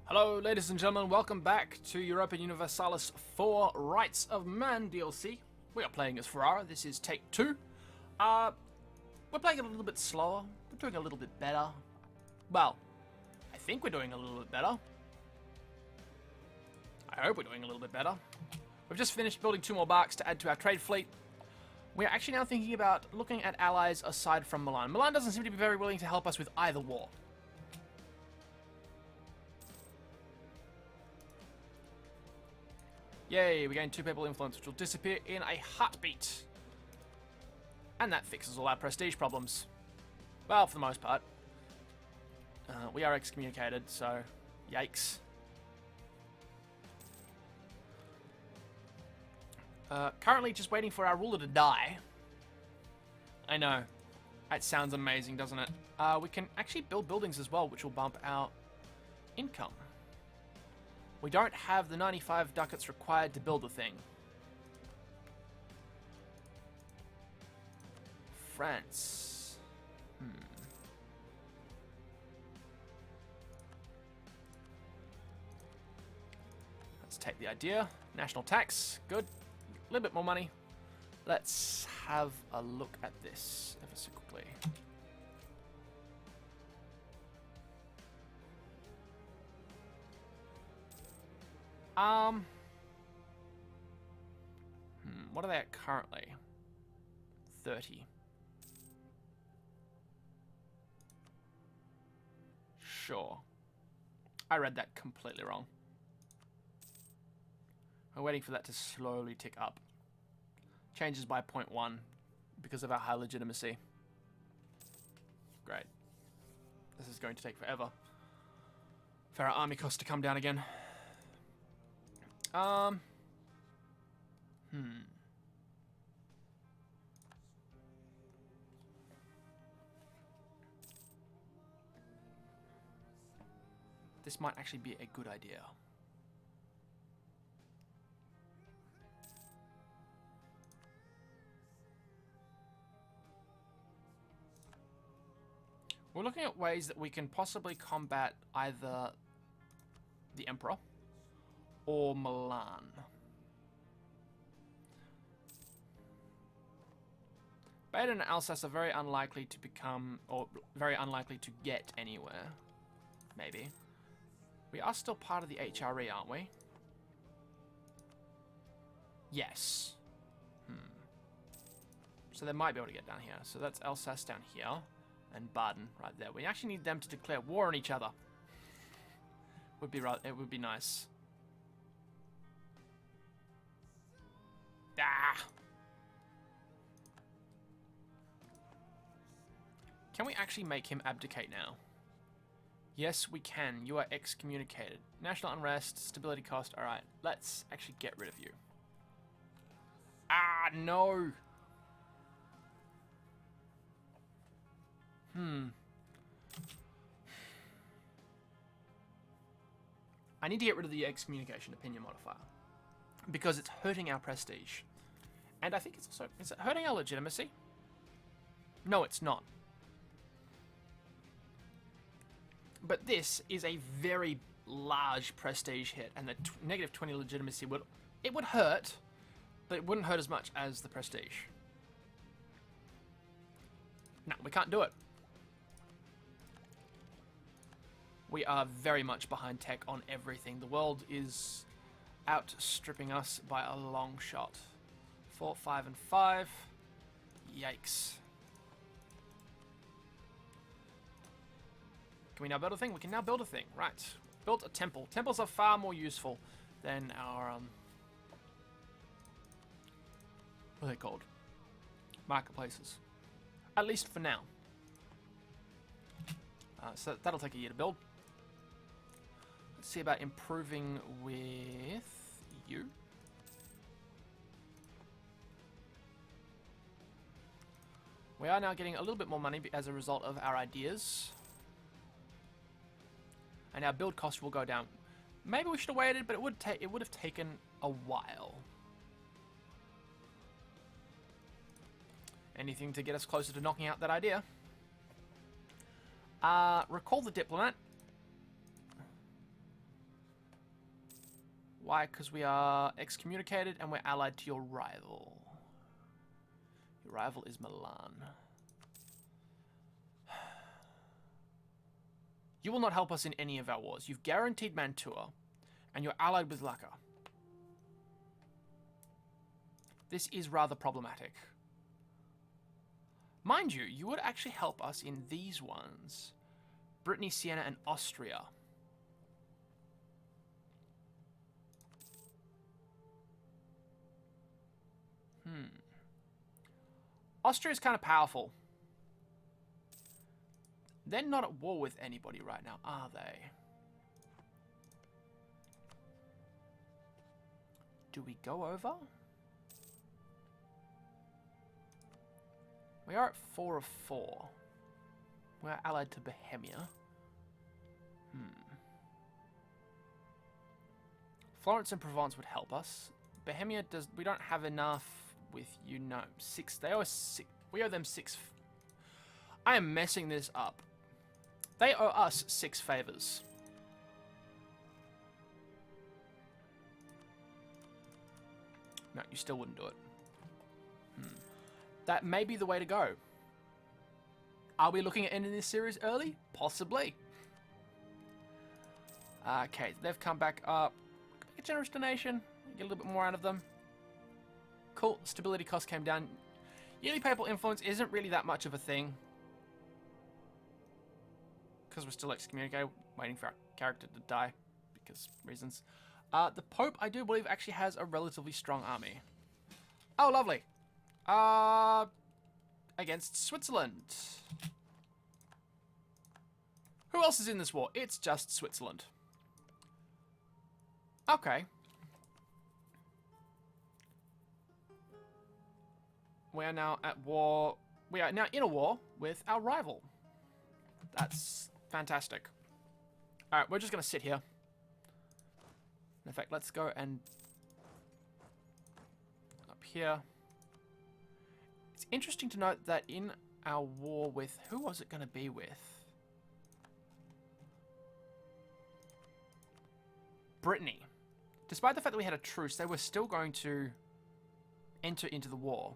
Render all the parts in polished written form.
Hello, ladies and gentlemen, welcome back to Europa Universalis 4 Rights of Man DLC. We are playing as Ferrara. This is take 2. We're playing it a little bit slower. We're doing a little bit better. Well, I think we're doing a little bit better. I hope we're doing a little bit better. We've just finished building 2 more barks to add to our trade fleet. We're actually now thinking about looking at allies aside from Milan. Milan doesn't seem to be very willing to help us with either war. Yay, we gain 2 papal influence, which will disappear in a heartbeat. And that fixes all our prestige problems. Well, for the most part. We are excommunicated, so yikes. Currently just waiting for our ruler to die. I know. That sounds amazing, doesn't it? We can actually build buildings as well, which will bump our income. We don't have the 95 ducats required to build the thing. France. Let's take the idea. National tax. Good. A little bit more money. Let's have a look at this ever so quickly. What are they at currently? 30. Sure. I read that completely wrong. We're waiting for that to slowly tick up. Changes by 0.1 because of our high legitimacy. Great. This is going to take forever for our army cost to come down again. This might actually be a good idea. We're looking at ways that we can possibly combat either the Emperor or Milan. Baden and Alsace are very unlikely to become, or very unlikely to get anywhere. Maybe. We are still part of the HRE, aren't we? Yes. So they might be able to get down here. So that's Alsace down here. And Baden right there. We actually need them to declare war on each other. It would be nice. Ah! Can we actually make him abdicate now? Yes, we can. You are excommunicated. National unrest, stability cost. Alright, let's actually get rid of you. Ah, no! I need to get rid of the excommunication opinion modifier. Because it's hurting our prestige. And I think it's also... Is it hurting our legitimacy? No, it's not. But this is a very large prestige hit, and the negative 20 legitimacy would hurt, but it wouldn't hurt as much as the prestige. No, we can't do it. We are very much behind tech on everything. The world is outstripping us by a long shot. 4, 5, and 5. Yikes. Can we now build a thing? We can now build a thing. Right. Built a temple. Temples are far more useful than our, what are they called? Marketplaces. At least for now. So that'll take a year to build. Let's see about improving with you. We are now getting a little bit more money as a result of our ideas. And our build cost will go down. Maybe we should have waited, but it would have taken a while. Anything to get us closer to knocking out that idea. Recall the diplomat. Why? Because we are excommunicated and we're allied to your rival. Your rival is Milan. You will not help us in any of our wars. You've guaranteed Mantua, and you're allied with Lacca. This is rather problematic. Mind you, you would actually help us in these ones. Brittany, Siena, and Austria. Austria is kind of powerful. They're not at war with anybody right now, are they? Do we go over? We are at 4 of 4. We're allied to Bohemia. Florence and Provence would help us. Bohemia does. We don't have enough with you. No, 6. They owe 6. We owe them 6. I am messing this up. They owe us 6 favors. No, you still wouldn't do it. That may be the way to go. Are we looking at ending this series early? Possibly. Okay, they've come back up. A generous donation. Get a little bit more out of them. Cool. Stability cost came down. Yearly papal influence isn't really that much of a thing. Because we're still excommunicated, waiting for our character to die. Because reasons. The Pope, I do believe, actually has a relatively strong army. Oh, lovely. Against Switzerland. Who else is in this war? It's just Switzerland. Okay. We are now at war. We are now in a war with our rival. That's fantastic. Alright, we're just going to sit here. In fact, let's go and up here. It's interesting to note that in our war with... Who was it going to be with? Brittany. Despite the fact that we had a truce, they were still going to enter into the war.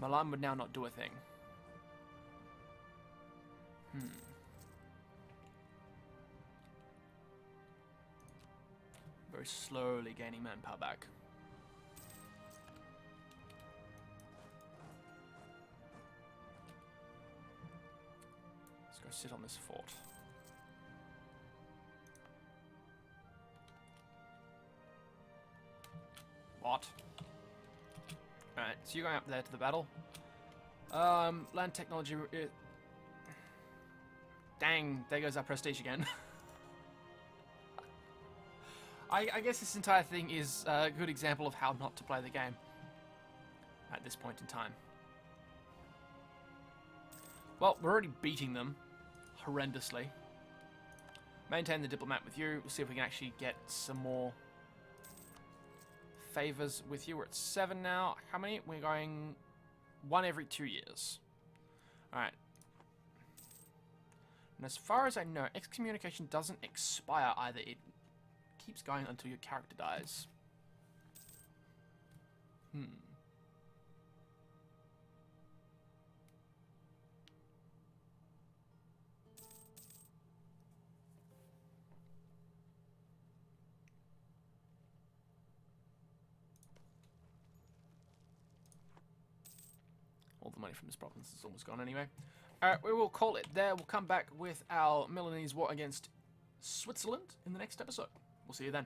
Milan would now not do a thing. Very slowly gaining manpower back. Let's go sit on this fort. What? Alright, so you're going up there to the battle. Land technology... Dang, there goes our prestige again. I guess this entire thing is a good example of how not to play the game at this point in time. Well, we're already beating them horrendously. Maintain the diplomat with you. We'll see if we can actually get some more favors with you. We're at 7 now. How many? We're going 1 every 2 years. Alright. And as far as I know, excommunication doesn't expire either. It keeps going until your character dies. All the money from this province is almost gone anyway. Alright, we will call it there. We'll come back with our Milanese war against Switzerland in the next episode. We'll see you then.